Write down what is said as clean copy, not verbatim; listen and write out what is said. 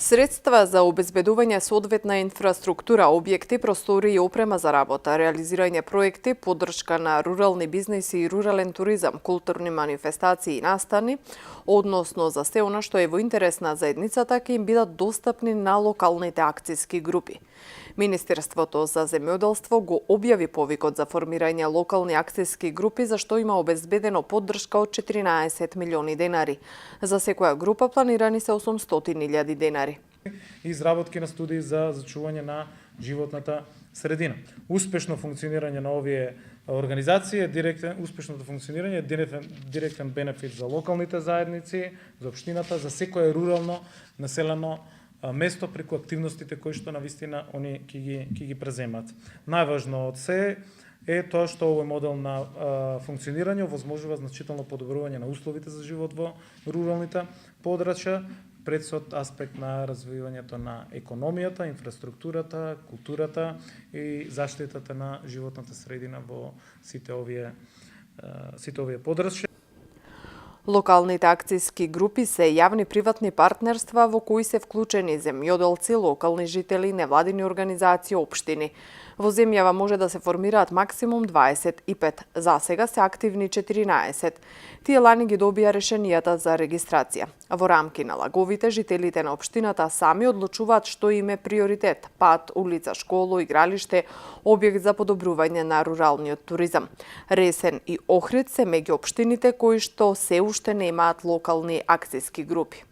Средства за обезбедување соодветна инфраструктура, објекти, простори и опрема за работа, реализирање проекти, поддршка на рурални бизнеси и рурален туризам, културни манифестации и настани, односно за се она што е во интерес на заедницата, ќе им бидат достапни на локалните акциски групи. Министерството за земјоделство го објави повикот за формирање локални акциски групи, за што има обезбедено поддршка од 14 милиони денари. За секоја група планирани се 800.000 денари. Изработки на студии за зачување на животната средина. Успешно функционирање на овие организации, успешното функционирање е директен бенефит за локалните заедници, за општината, за секое рурално населено место преку активностите кои што навистина они ќе ги преземат. Најважно од се е тоа што овој модел на функционирање овозможува значително подобрување на условите за живот во руралните подрачја, пред аспект на развивањето на економијата, инфраструктурата, културата и заштитата на животната средина во сите овие подрачја. Локалните акциски групи се јавни приватни партнерства во кои се вклучени земјоделци, локални жители, невладини организации, општини. Во земјава може да се формираат максимум 25, за сега се активни 14. Тие лани ги добија решенијата за регистрација. Во рамки на лаговите, жителите на општината сами одлучуваат што им е приоритет – пат, улица, школо, игралиште, објект за подобрување на руралниот туризам. Ресен и Охрид се меѓу општините кои што се уште немаат локални акциски групи.